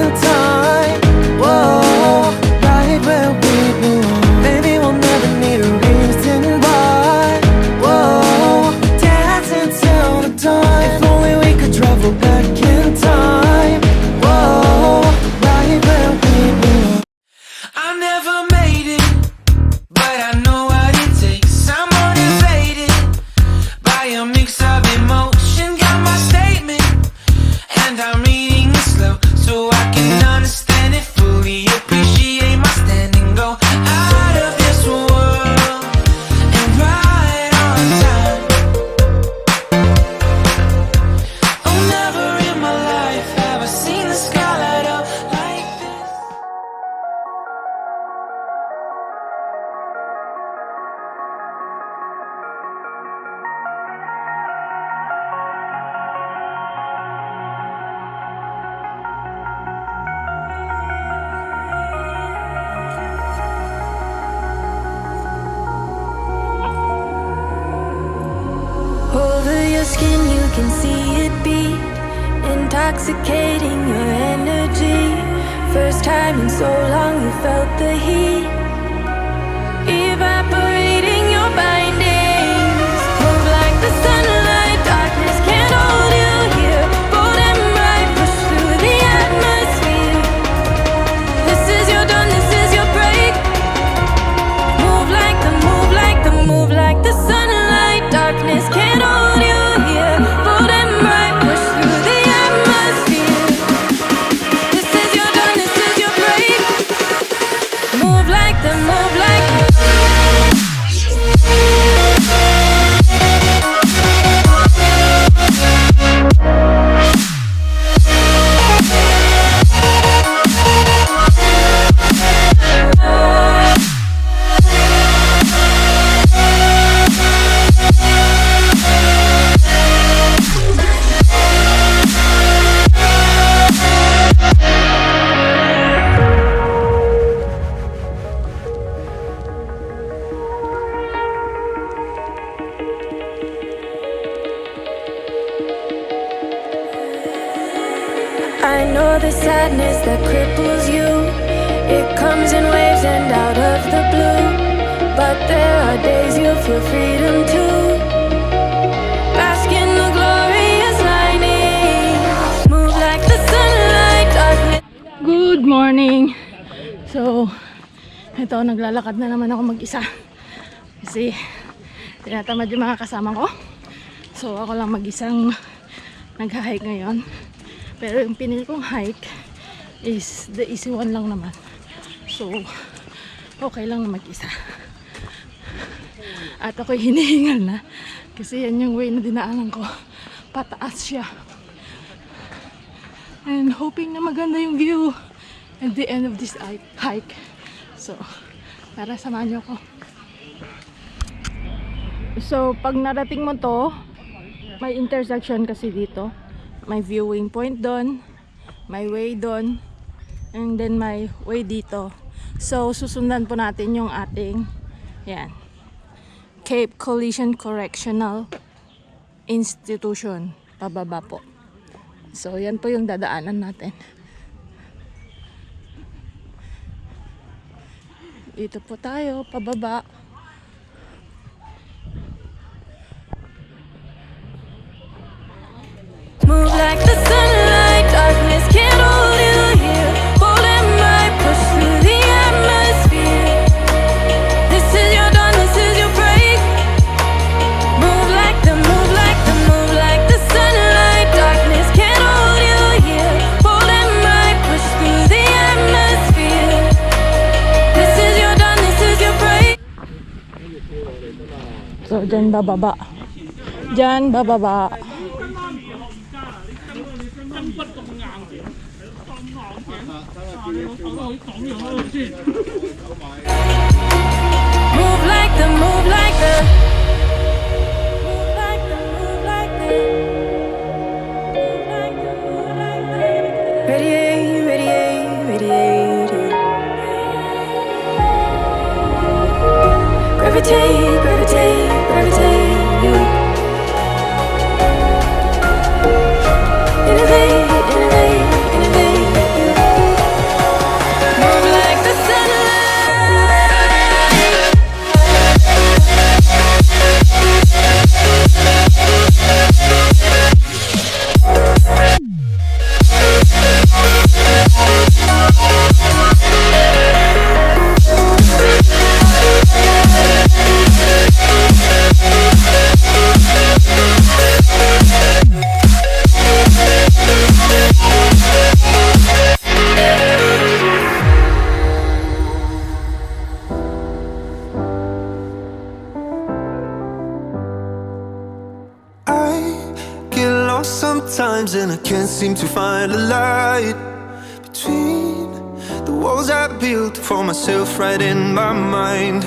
in time. Whoa, right where we belong. Maybe we'll never need a reason why. Whoa, dancing till the dawn. If only we could travel back in time. Whoa, right where we belong. I never made it, but I know what it takes. I'm motivated by a mix of emotion. Got my statement, and I'm reading it slow so I can understand it fully. Appreciate my standing, go out of this world and right on time. Oh, never in my life have I seen the sky light up like this. Over your skin you can see it beat, intoxicating your energy. First time in so long you felt the heat, evaporating your bindings. Move like the sunlight, darkness can't hold you here. Bold and bright, push through the atmosphere. This is your dawn, this is your break. Move like the, move like the, move like the sunlight, darkness can't hold you here. Bold and bright, push through the atmosphere. This is your dawn, this is your break. Move like the, move like the. I know the sadness that cripples you. It comes in waves and out of the blue. But there are days you feel freedom too. Bask in the glorious lightning. Move like the sunlight, darkness. Good morning! So, ito, naglalakad na naman ako mag-isa. Kasi, tinatamad yung mga kasama ko. So, ako lang mag-isang nag-hike ngayon. Pero yung pinili kong hike is the easy one lang naman. So, okay lang na mag-isa. At ako'y hinihingal na. Kasi yan yung way na dinaanan ko. Pataas siya. And hoping na maganda yung view at the end of this hike. So, tara, samahan niyo ako. So, pag narating mo to, may intersection kasi dito. May viewing point doon, may way doon, and then may way dito. So, susundan po natin yung ating, yan, Cape Collision Correctional Institution, pababa po. So, yan po yung dadaanan natin. Dito po tayo, pababa. Move like the sunlight, darkness can't hold you here. Bold and bright, push through the atmosphere. This is your dawn, this is your break. Move like the, move like the, move like the sunlight, darkness can't hold you here. Bold and bright, push through the atmosphere. This is your dawn, this is your break. So, dyan bababa. Dyan bababa. Move like the, move like the, move like the, move like the, move like the, move like the. Radiate, radiate, radiate. Gravitate, gravitate, gravitate. Innovate, innovate, innovate. seem to find a light between the walls I built for myself right in my mind.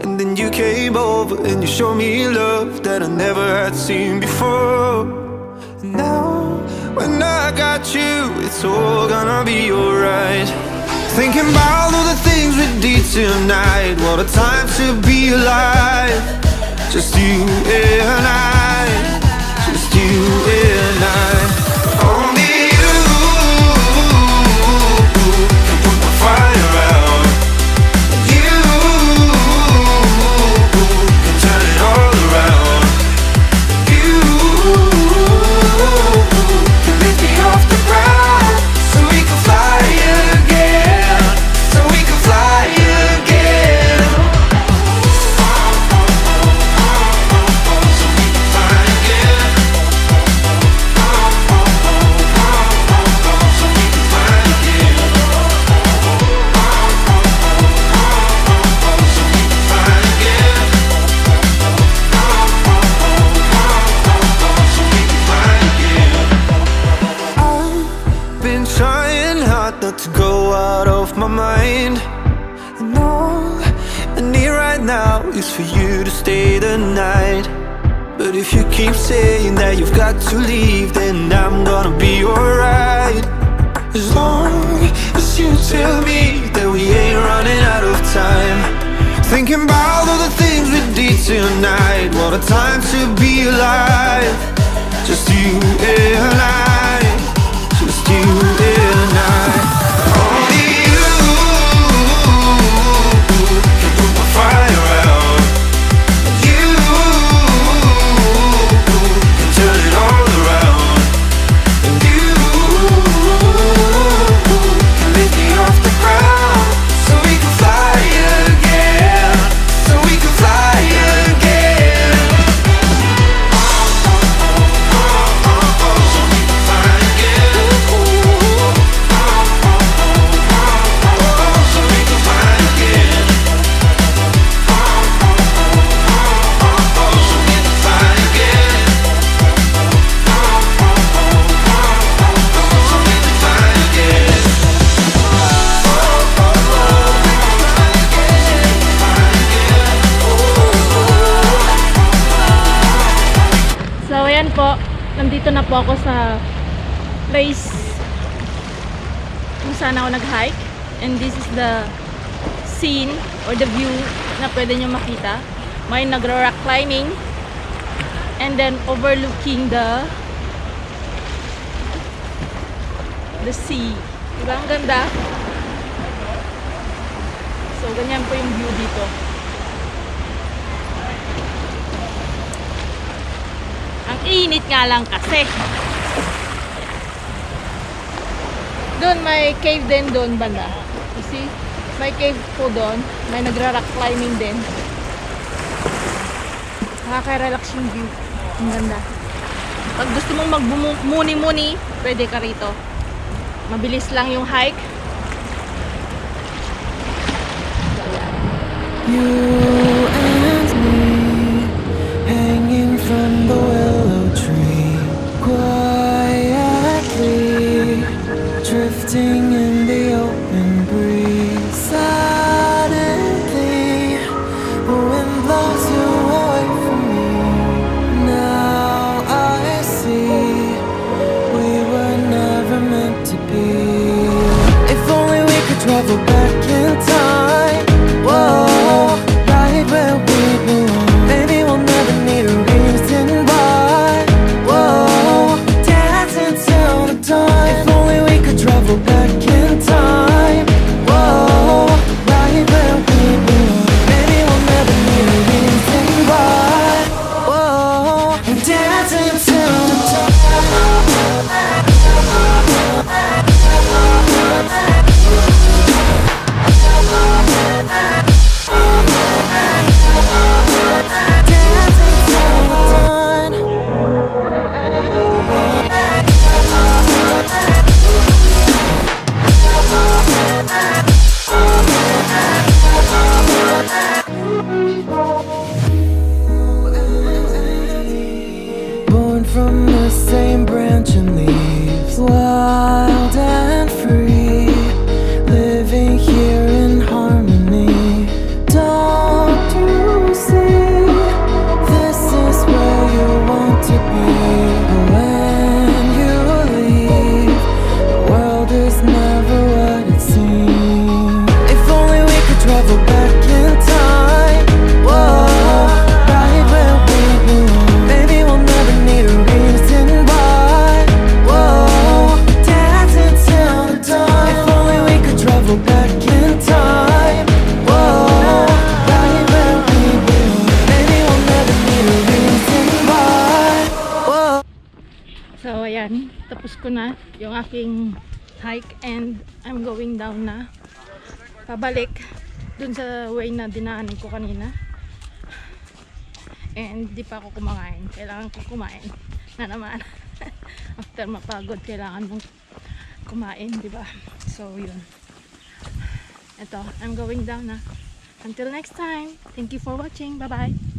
And then you came over and you showed me love that I never had seen before. And now, when I got you, it's all gonna be alright. Thinking about all the things we did tonight. What a time to be alive. Just you and I. Just you and I. Only you can put the fire out. You can turn it all around. You can lift me off the ground so we can fly again. So we can fly again. So we can fly again. So we can fly again. So we can fly again. So we can fly again. I've been trying hard not to go out of my mind. And all I need right now is for you to stay the night. But if you keep saying that you've got to leave, then I'm gonna be alright. As long as you tell me that we ain't running out of time. Thinking about all the things we did tonight. What a time to be alive. Just you and I. Just you and I. Only you can put my fire out. You can turn it all around. And you can lift me off the ground so we can fly again. So we can fly again. So we can fly again. So we can fly again. So we can fly again. So we can fly again. So ayan po, nandito na po ako sa place kung saan ako nag-hike. And this is the scene or the view na pwede nyo makita. May nagro-rock climbing and then overlooking the sea. Diba? Ang ganda. So ganyan po yung view dito. Ang init nga lang kasi. Doon may cave din doon banda. You see? May cave po doon. May nagra-rock climbing din. Nakaka-relax yung view. Ang ganda. Pag gusto mong mag-muni-muni, pwede ka rito. Mabilis lang yung hike. You and me hanging from the willow tree, quietly drifting in the open breeze. Suddenly, the wind blows you away from me. Now I see we were never meant to be. If only we could travel back in time. Whoa, right na yung aking hike and I'm going down na. Pabalik dun sa way na dinaanan ko kanina. And di pa ako kumakain. Kailangan ko kumain na naman. After mapagod, kailangan mong kumain, di ba? So, yun. Ito, I'm going down na. Until next time, thank you for watching. Bye-bye.